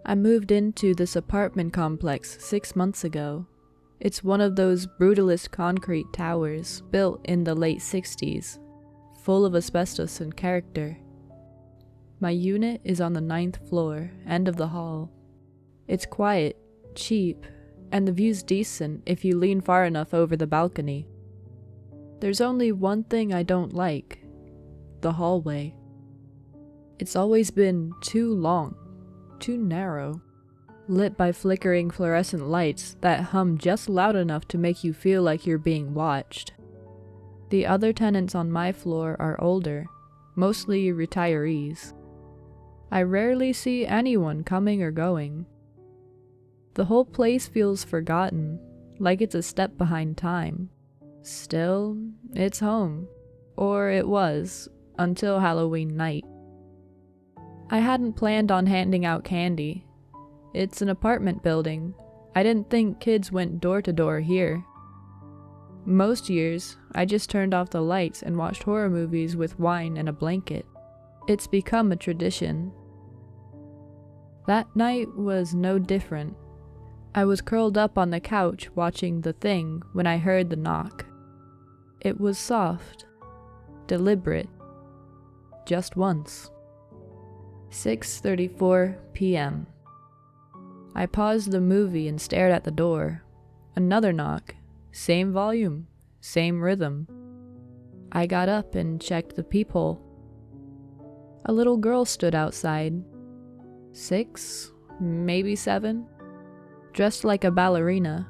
I moved into this apartment complex 6 months ago. It's one of those brutalist concrete towers built in the late 60s, full of asbestos and character. My unit is on the 9th floor, end of the hall. It's quiet, cheap, and the view's decent if you lean far enough over the balcony. There's only one thing I don't like: the hallway. It's always been too long, too narrow, lit by flickering fluorescent lights that hum just loud enough to make you feel like you're being watched. The other tenants on my floor are older, mostly retirees. I rarely see anyone coming or going. The whole place feels forgotten, like it's a step behind time. Still, it's home. Or it was, until Halloween night. I hadn't planned on handing out candy. It's an apartment building. I didn't think kids went door to door here. Most years, I just turned off the lights and watched horror movies with wine and a blanket. It's become a tradition. That night was no different. I was curled up on the couch watching The Thing when I heard the knock. It was soft, deliberate, just once. 6:34 p.m. I paused the movie and stared at the door. Another knock. Same volume, same rhythm. I got up and checked the peephole. A little girl stood outside. 6, maybe 7. Dressed like a ballerina.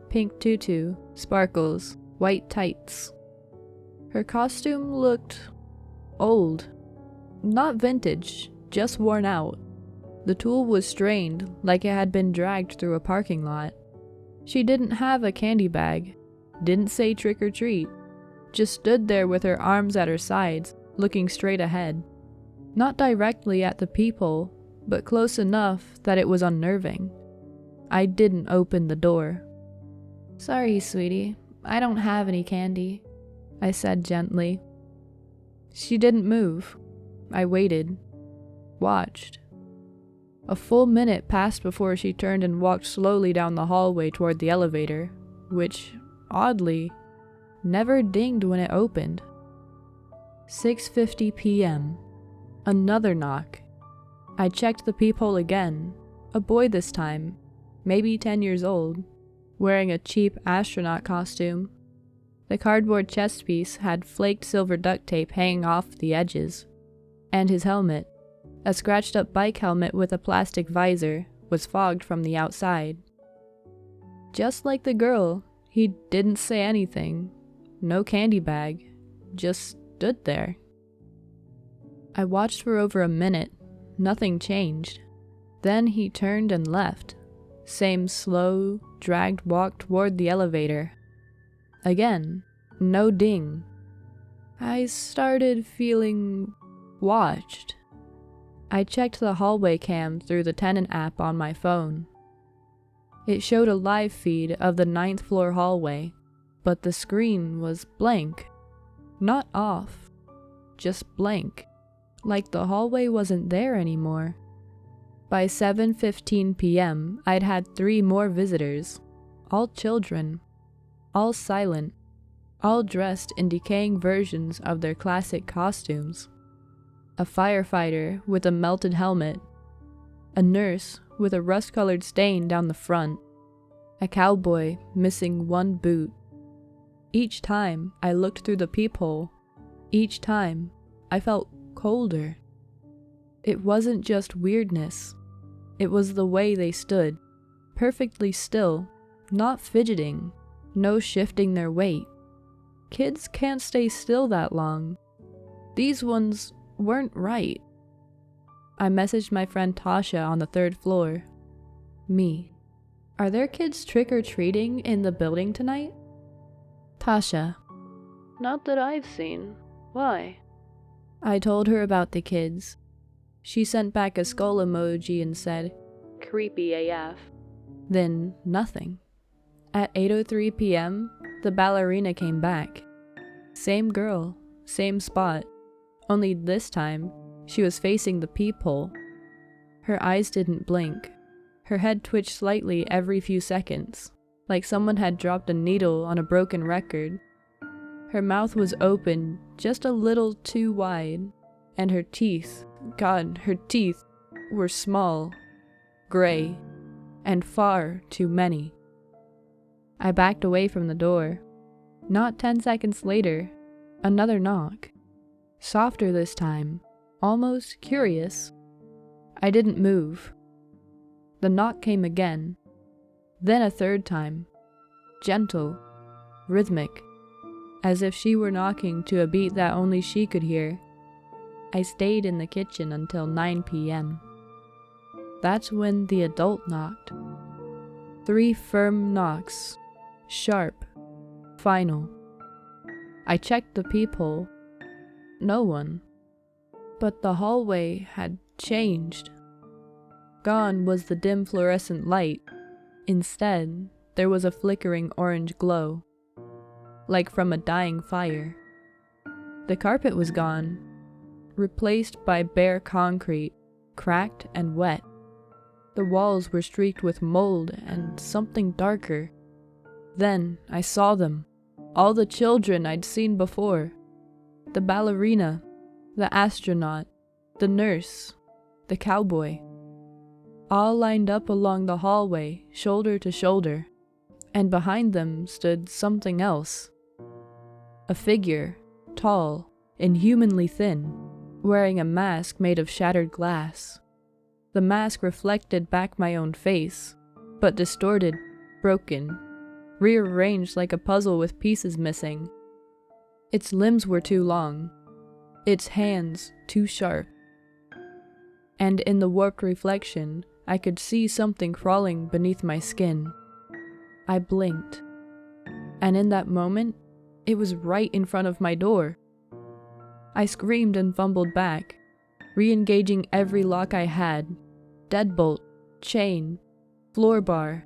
Pink tutu, sparkles, white tights. Her costume looked old. Not vintage, just worn out. The tulle was strained, like it had been dragged through a parking lot. She didn't have a candy bag, didn't say trick or treat, just stood there with her arms at her sides, looking straight ahead. Not directly at the peephole, but close enough that it was unnerving. I didn't open the door. "Sorry, sweetie, I don't have any candy," I said gently. She didn't move. I waited, watched. A full minute passed before she turned and walked slowly down the hallway toward the elevator, which, oddly, never dinged when it opened. 6:50 p.m. Another knock. I checked the peephole again. A boy this time, maybe 10 years old, wearing a cheap astronaut costume. The cardboard chest piece had flaked silver duct tape hanging off the edges. And his helmet, a scratched-up bike helmet with a plastic visor, was fogged from the outside. Just like the girl, he didn't say anything. No candy bag. Just stood there. I watched for over a minute. Nothing changed. Then he turned and left. Same slow, dragged walk toward the elevator. Again, no ding. I started feeling watched. I checked the hallway cam through the tenant app on my phone. It showed a live feed of the 9th floor hallway, but the screen was blank. Not off, just blank, like the hallway wasn't there anymore. By 7:15 p.m., I'd had 3 more visitors, all children, all silent, all dressed in decaying versions of their classic costumes. A firefighter with a melted helmet, a nurse with a rust-colored stain down the front, a cowboy missing one boot. Each time I looked through the peephole, each time I felt colder. It wasn't just weirdness, it was the way they stood, perfectly still, not fidgeting, no shifting their weight. Kids can't stay still that long. These ones weren't right. I messaged my friend Tasha on the 3rd floor. Me. "Are there kids trick-or-treating in the building tonight?" Tasha. "Not that I've seen. Why?" I told her about the kids. She sent back a skull emoji and said, "Creepy AF." Then nothing. At 8:03 p.m., the ballerina came back. Same girl, same spot. Only this time, she was facing the peephole. Her eyes didn't blink. Her head twitched slightly every few seconds, like someone had dropped a needle on a broken record. Her mouth was open just a little too wide, and her teeth, God, her teeth were small, gray, and far too many. I backed away from the door. Not 10 seconds later, another knock. Softer this time, almost curious. I didn't move. The knock came again, then a third time, gentle, rhythmic, as if she were knocking to a beat that only she could hear. I stayed in the kitchen until 9 p.m. That's when the adult knocked. 3 firm knocks, sharp, final. I checked the peephole. No one. But the hallway had changed. Gone was the dim fluorescent light. Instead, there was a flickering orange glow, like from a dying fire. The carpet was gone, replaced by bare concrete, cracked and wet. The walls were streaked with mold and something darker. Then I saw them, all the children I'd seen before. The ballerina, the astronaut, the nurse, the cowboy. All lined up along the hallway, shoulder to shoulder, and behind them stood something else. A figure, tall, inhumanly thin, wearing a mask made of shattered glass. The mask reflected back my own face, but distorted, broken, rearranged like a puzzle with pieces missing. Its limbs were too long, its hands too sharp. And in the warped reflection, I could see something crawling beneath my skin. I blinked, and in that moment, it was right in front of my door. I screamed and fumbled back, re-engaging every lock I had, deadbolt, chain, floor bar.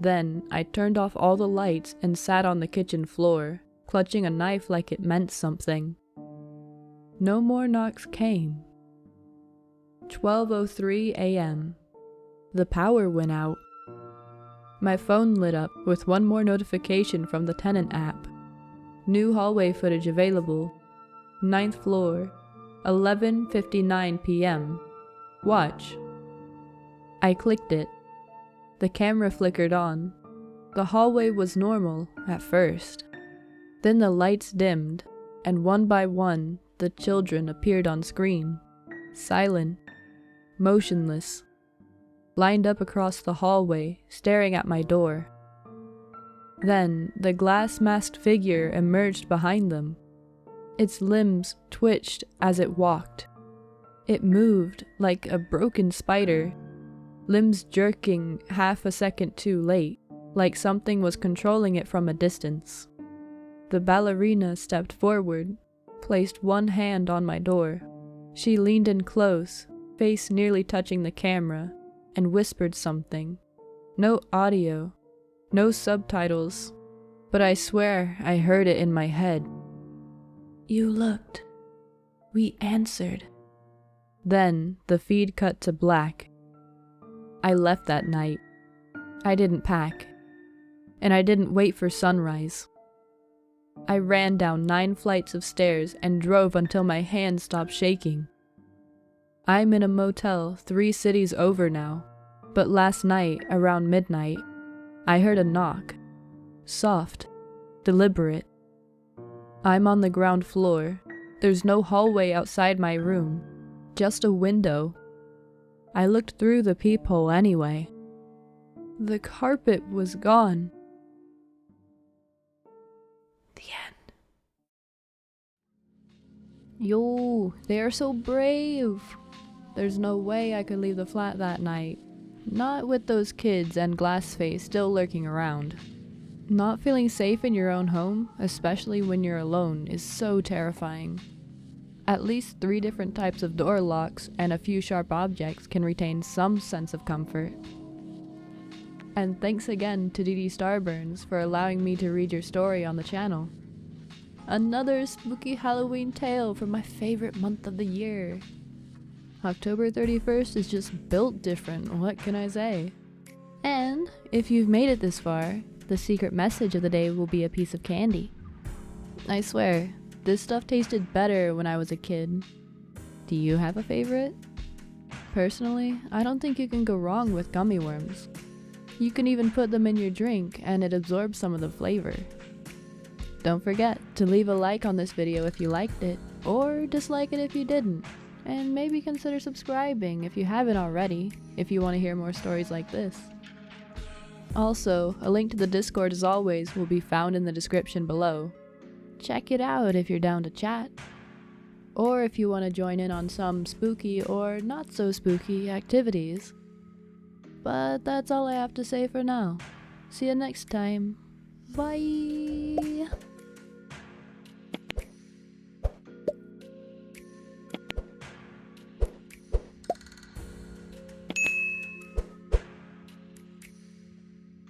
Then I turned off all the lights and sat on the kitchen floor, clutching a knife like it meant something. No more knocks came. 12:03 a.m. The power went out. My phone lit up with one more notification from the tenant app. New hallway footage available. 9th floor, 11:59 p.m. Watch. I clicked it. The camera flickered on. The hallway was normal at first. Then the lights dimmed, and one by one, the children appeared on screen. Silent, motionless, lined up across the hallway, staring at my door. Then the glass-masked figure emerged behind them. Its limbs twitched as it walked. It moved like a broken spider, limbs jerking half a second too late, like something was controlling it from a distance. The ballerina stepped forward, placed one hand on my door. She leaned in close, face nearly touching the camera, and whispered something. No audio, no subtitles, but I swear I heard it in my head. You looked. We answered. Then the feed cut to black. I left that night. I didn't pack. And I didn't wait for sunrise. I ran down 9 flights of stairs and drove until my hands stopped shaking. I'm in a motel 3 cities over now, but last night, around midnight, I heard a knock. Soft, deliberate. I'm on the ground floor. There's no hallway outside my room, just a window. I looked through the peephole anyway. The carpet was gone. The end. Yo, they are so brave. There's no way I could leave the flat that night. Not with those kids and Glassface still lurking around. Not feeling safe in your own home, especially when you're alone, is so terrifying. At least 3 different types of door locks and a few sharp objects can retain some sense of comfort. And thanks again to DeeDeeStarBurns for allowing me to read your story on the channel. Another spooky Halloween tale from my favorite month of the year. October 31st is just built different, what can I say? And if you've made it this far, the secret message of the day will be a piece of candy. I swear, this stuff tasted better when I was a kid. Do you have a favorite? Personally, I don't think you can go wrong with gummy worms. You can even put them in your drink and it absorbs some of the flavor. Don't forget to leave a like on this video if you liked it, or dislike it if you didn't. And maybe consider subscribing if you haven't already, if you want to hear more stories like this. Also, a link to the Discord as always will be found in the description below. Check it out if you're down to chat. Or if you want to join in on some spooky or not so spooky activities. But that's all I have to say for now. See you next time. Bye!